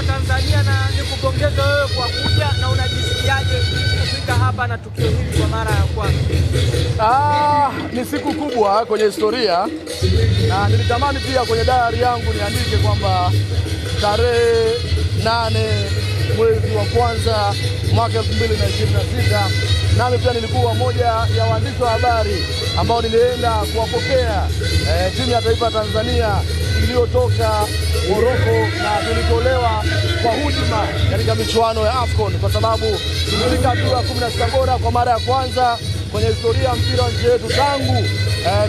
wa Tanzania na nikupongeza wewe kwa kuja, na unajisikiaje kufika hapa na tukio hili kwa mara ya kwanza? Ni siku kubwa kwenye historia na nilitamani pia kwenye diary yangu niandike kwamba tarehe 8 mwezi wa kwanza mwaka 2026 nami pia nilikuwa moja ya waandishi wa habari ambao nilienda kuwapokea timu ya taifa ya Tanzania iliyotoka Morocco na tulitolewa kwa huduma katika michuano ya AFCON, kwa sababu tulifika hatua 16 bora kwa mara ya kwanza kwenye historia ya mpira wa nchi yetu. Tangu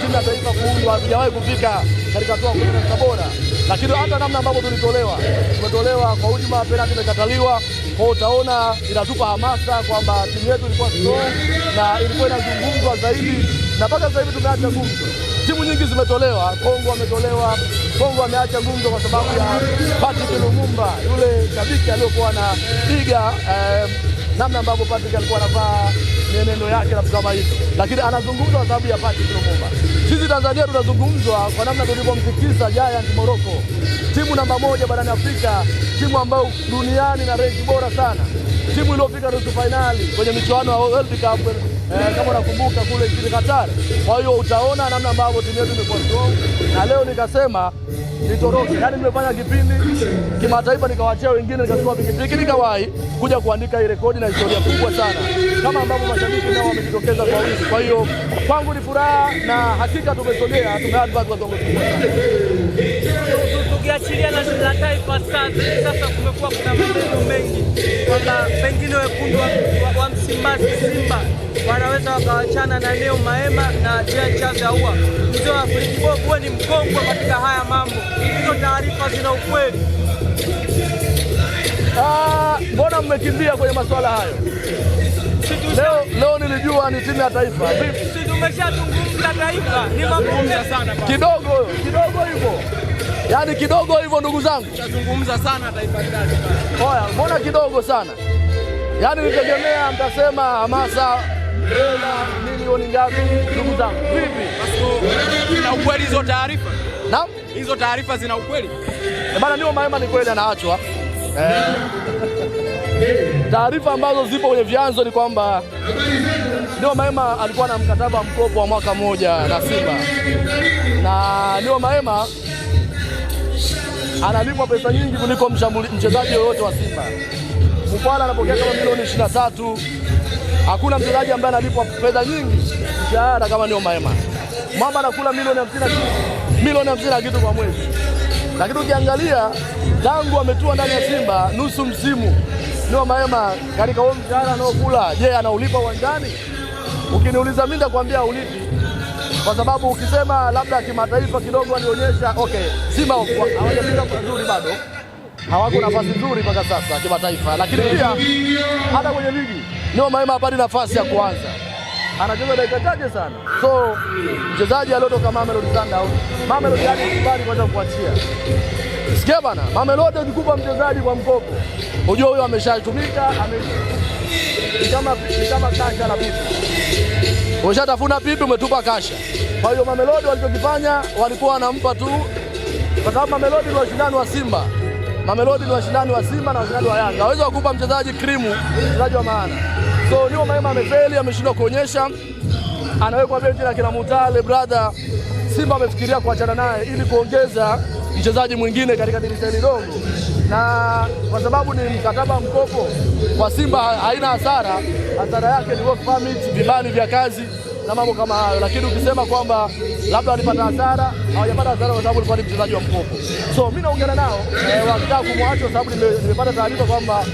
timu ya taifa kuundwa hatujawahi kufika katika hatua 16 bora, lakini hata namna ambavyo tumetolewa kwa huduma, penalti imekataliwa. Kwa utaona inatupa hamasa kwamba timu yetu ilikuwa strong na ilikuwa inazungumzwa zaidi, na mpaka sasa hivi tumeacha gumzo. Timu nyingi zimetolewa, Kongo ameacha gumzo kwa sababu ya Patrick Lumumba, yule shabiki aliyokuwa anapiga namna ambavyo Patrick alikuwa anavaa mienendo yake na kama hivyo, lakini anazungumzwa kwa sababu ya Patrick Lumumba. Sisi Tanzania tunazungumzwa kwa namna tulivyomtikisa Giant Morocco, timu namba 1 barani Afrika, timu ambayo duniani na rank bora sana, timu iliyofika nusu finali kwenye michuano ya World Cup kama unakumbuka kule nchini Qatar. Kwa hiyo utaona namna ambavyo timu yetu imekuwa strong, na leo nikasema nitoroke, yani nimefanya kipindi kimataifa nikawaachia wengine, nikachukua pikipiki nikawahi kuja kuandika hii rekodi na historia kubwa sana kama ambavyo mashabiki nao wamejitokeza kwa wingi. Kwa hiyo kwangu ni furaha na hakika tumesogea, tumeadvance kwa kiwango kikubwa sana. Tukiachilia na Taifa Stars, sasa kumekuwa kuna maneno mengi kwamba pengine wekundu wa Msimbazi Simba wanaweza wakawachana na Neo Maema na Jean Charles Ahoua. Mzee wa Free wewe ni mkongwe katika haya mambo, hizo taarifa zina ukweli? Mbona mmekimbia kwenye masuala hayo? Leo nilijua ni timu ya taifa. Sisi tumeshazungumza taifa, ni mazungumza sana kidogo hivyo. Yaani kidogo hivyo ndugu zangu. Tutazungumza sana taifa ndani. Oya, mbona kidogo sana? Yaani nitegemea mtasema hamasa milioni ngapi ndugu zangu? Vipi? Zina ukweli hizo taarifa? Naam? Hizo taarifa zina ukweli? Bana, Neo Maema ni kweli anaachwa. Taarifa ambazo zipo kwenye vyanzo ni kwamba Neo Maema alikuwa na mkataba wa mkopo wa mwaka 1 na Simba, na Neo Maema analipwa pesa nyingi kuliko mchezaji yoyote wa Simba. Mkwala anapokea kama milioni 23. Hakuna mchezaji ambaye analipwa fedha nyingi mshahara kama Neo Maema. Mwamba anakula milioni 50 kitu kwa mwezi. Lakini ukiangalia tangu ametua ndani ya Simba nusu msimu, Neo Maema katika huo mshahara anaokula, je, anaulipa uwanjani? Ukiniuliza mimi nitakwambia haulipi. Kwa sababu ukisema labda kimataifa kidogo alionyesha, okay, Simba hawajafika vizuri bado, hawako nafasi nzuri mpaka sasa kimataifa, lakini pia hata kwenye ligi Neo Maema hapati nafasi ya kwanza, anacheza dakika chache sana. So mchezaji aliyotoka Mamelodi Sundowns, Mamelodi hadi kubali kwanza kuachia. Sikia bana, Mamelodi ukikupa mchezaji kwa mkopo, unajua huyo ameshatumika, kama kasha la pipi. Ushatafuna pipi, umetupa kasha. Kwa hiyo Mamelodi walichokifanya walikuwa wanampa tu, kwa sababu Mamelodi ni washindani wa Simba. Mamelodi ni washindani wa Simba na washindani wa Yanga. Hawezi kukupa mchezaji krimu, mchezaji wa maana. So Neo Maema amefeli, ameshindwa kuonyesha. Anawekwa benchi na kina Mutale brother. Simba amefikiria kuachana naye ili kuongeza mchezaji mwingine katika dirisha dogo. Na kwa sababu ni mkataba mkopo kwa Simba haina hasara yake ni work permit, vibali vya kazi na mambo kama hayo. Lakini ukisema kwamba labda walipata hasara, hawajapata hasara kwa sababu alikuwa ni mchezaji wa mkopo. So mimi naongea nao wakitaka kumwacha, kwa sababu nimepata taarifa kwamba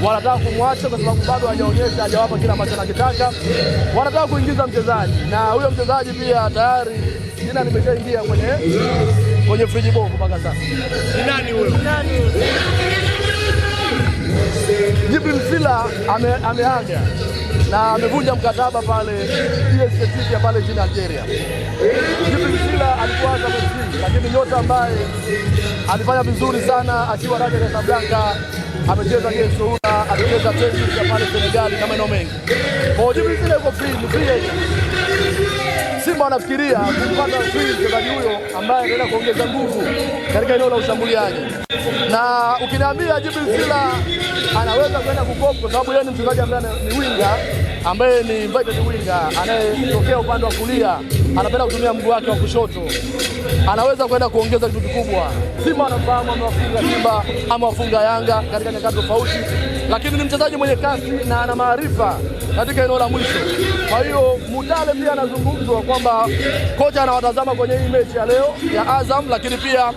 wanataka kumwacha kwa sababu bado hajaonyesha, hajawapa kila ambacho anakitaka. Wanataka kuingiza mchezaji, na huyo mchezaji pia tayari jina limeshaingia kwenye friji bombo mpaka sasa. Ni nani huyo? Jibril Sila ameaga na amevunja mkataba pale PSG pale nchini Algeria. Jibril Sila alikuwa kama msingi, lakini nyota ambaye alifanya vizuri sana akiwa Raja Casablanca, amecheza Gesoura, amecheza tennis pale Senegal na maeneo mengi. Kwa Jibril Sila yuko free. Simba wanafikiria kupata mchezaji huyo ambaye anaenda kuongeza nguvu katika eneo la ushambuliaji. na ukiniambia Djibril Sila anaweza kwenda kukopa kwa sababu yeye ni mchezaji ambaye ni winga, ambaye ni inverted winga, anayetokea upande wa kulia, anapenda kutumia mguu wake wa kushoto, anaweza kwenda kuongeza kitu kikubwa. Simba anafahamu amewafunga Simba ama wafunga Yanga katika nyakati tofauti, lakini ni mchezaji mwenye kasi na ana maarifa katika eneo la mwisho. Kwa hiyo Mutale pia anazungumzwa kwamba kocha anawatazama kwenye hii mechi ya leo ya Azam, lakini pia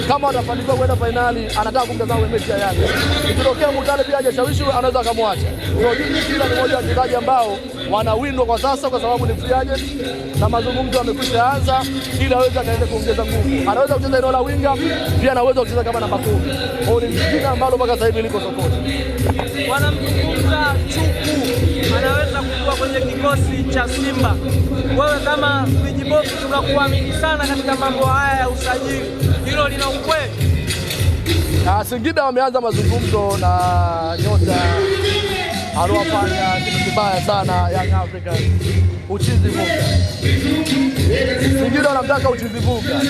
kama watafanikiwa kwenda fainali anataka kumtazama mechi ya Yanga. Ikitokea Mutale pia hajashawishi, anaweza akamwacha. Kwa hiyo Djibril ni mmoja wa wachezaji ambao wanawindwa kwa sasa kwa sababu ni free agent na mazungumzo yamekwisha anza, ili aweze kaende kuongeza nguvu. Anaweza kucheza eneo la winga, pia anaweza kucheza kama namba 10. Kwa hiyo ni jina ambalo mpaka sasa hivi liko sokoni. Wanamzungumza Chuku anaweza kuwa kwenye kikosi cha Simba. Wewe kama Vijibofu tunakuamini sana katika mambo haya ya usajili, hilo lina ukweli? Singida wameanza mazungumzo na nyota aliwafanya kitu kibaya sana Young Africans, Uchizi Vuga. Singida wanamtaka Uchizi Vuga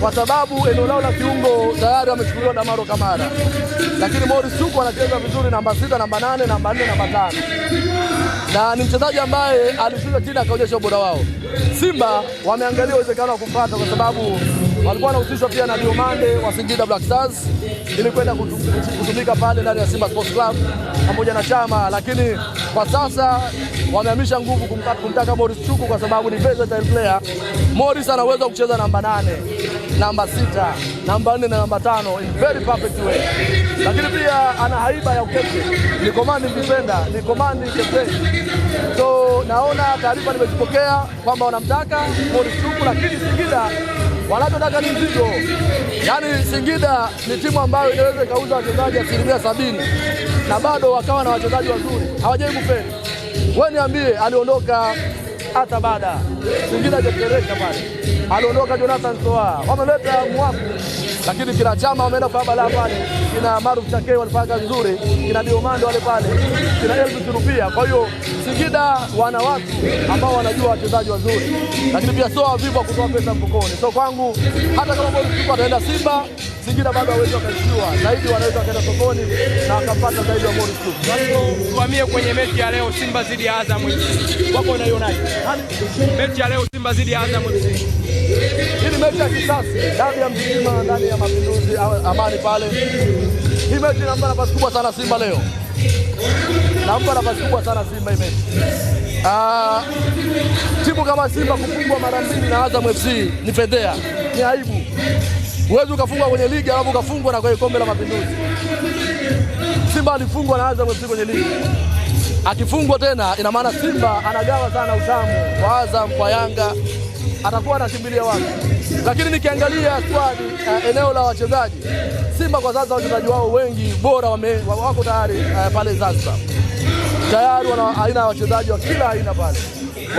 kwa sababu eneo lao la kiungo tayari wamechukuliwa na Maro Kamara, lakini Morris Chuku anacheza vizuri namba 6, namba 8, namba 4, namba 5, na ni mchezaji ambaye alishuka chini akaonyesha ubora wao. Simba wameangalia uwezekano wa kumpata kwa sababu walikuwa wanahusishwa pia na Diomande wa Singida Black Stars ili kwenda kutumika pale ndani ya Simba Sports Club pamoja na Chama, lakini kwa sasa wamehamisha nguvu kumtaka Morris Chuku kwa sababu ni versatile player. Morris anaweza kucheza namba 8, namba 6, namba 4 na namba 5 in very perfect way, lakini pia ana haiba ya ukapteni, ni commanding defender, ni commanding captain. So naona taarifa nimezipokea kwamba wanamtaka Morris Chuku, lakini Singida wanachotaka ni mzigo. Yaani Singida ni timu ambayo inaweza ikauza wachezaji 70% na bado wakawa na wachezaji wazuri, hawajai kufeli. Wewe niambie, aliondoka hata baada Singida hajatereka pale, aliondoka Jonathan Soa, wameleta Mwafu, lakini kila Chama wameenda kwa bala pale, kina Maruf Chake walifanya nzuri, kina Diomande wale pale, kina Elvis Rupia. Kwa hiyo Singida wana watu ambao wanajua wachezaji wazuri, lakini pia Soa vipo kutoa pesa mfukoni. So kwangu hata kama Morris Chuku ataenda Simba, Singida bado hawezi wakashtua zaidi, wanaweza wakaenda sokoni na wakapata zaidi ya Morris Chuku. Basi tuhamie kwenye mechi ya leo, Simba dhidi ya Azam FC. Wako unaionaje mechi ya leo, Simba dhidi ya Azam FC? Hii ni mechi ya kisasi, dabi ya Mzizima ndani ya Mapinduzi Amani pale. Hii mechi inampa nafasi kubwa sana Simba leo, nampa nafasi kubwa sana Simba hii mechi. Timu kama Simba kufungwa mara 2 na Azam FC ni fedhea, ni aibu. Huwezi ukafungwa kwenye ligi alafu ukafungwa na kwenye kombe la Mapinduzi. Simba alifungwa na Azam FC kwenye ligi, akifungwa tena ina maana Simba anagawa sana utamu kwa Azam, kwa Yanga, atakuwa anakimbilia wapi? Lakini nikiangalia squad eneo la wachezaji, Simba kwa sasa wachezaji wao wengi bora wako tayari pale Zanzibar. Tayari wana aina ya wachezaji wa kila aina pale.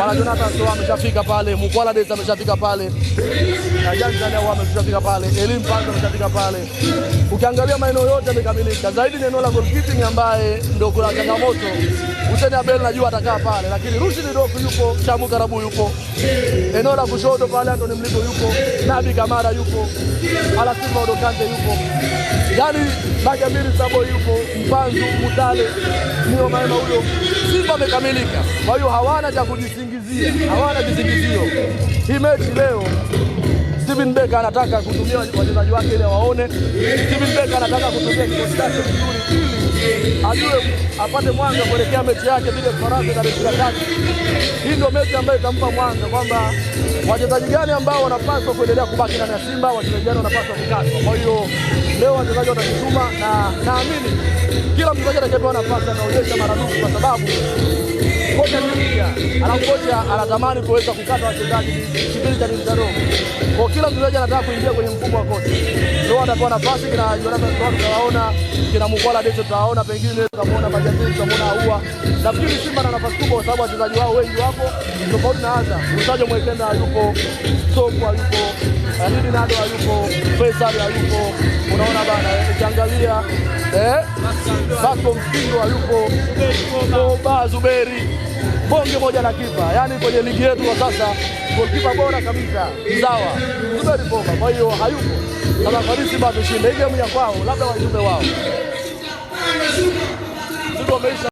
Wana Jonathan Soa ameshafika pale, Mukwala Desa ameshafika pale, na Janjan wao ameshafika pale, Elim Panzo ameshafika pale. Ukiangalia maeneo yote yamekamilika. Zaidi ni eneo la goalkeeping ambaye ndio kuna changamoto. Hussein Abel najua atakaa pale, lakini Rushid Doku yupo, Shamu Karabu yupo. Eneo la kushoto pale Anthony Mligo yupo, Nabi Kamara yupo, Alassima Odokante yupo. Yaani Bajamiri Sabo yupo, Mpanzu, Mutale, Nio Maema huyo. Simba amekamilika. Kwa hiyo hawana cha kujisingizia, hawana kisingizio. Hii mechi leo Steven Becker anataka kutumia wachezaji wake ili waone. Steven Becker anataka kutumia kikosi chake vizuri ili ajue apate mwanga kuelekea mechi yake bila Faransa tarehe 23. Hii ndio mechi ambayo itampa mwanga kwamba wachezaji gani ambao wanapaswa kuendelea kubaki ndani ya Simba, wachezaji gani wanapaswa kukatwa. Kwa hiyo leo wachezaji watajituma na naamini kila mchezaji atakayepewa nafasi anaonyesha maradufu kwa sababu kocha mpya anakocha anatamani kuweza kukata wachezaji kipindi cha dirisha. Kwa kila mchezaji anataka kuingia kwenye mfumo wa kocha. Ndio atapewa nafasi, kina Jonathan Soa tutawaona, kina Mukwala Desa tutawaona, pengine tutamuona Bajamiri, tutamuona Aua. Nafikiri Simba na nafasi kubwa kwa sababu wachezaji wao wengi wapo tofauti na Azam. Msaje Mwekenda yupo, Sopo yupo, Alidi Nado yupo, Faisal yupo. Unaona bana, ukiangalia Bako Msindo yupo, Zuberi bonge moja la kipa, yaani kwenye ligi yetu kwa sasa golikipa bora kabisa mzawa Zuberi Foba. Kwa hiyo hayupo kama kwa Simba tushinda hii game ya kwao, labda wajumbe wao. Sisi wameisha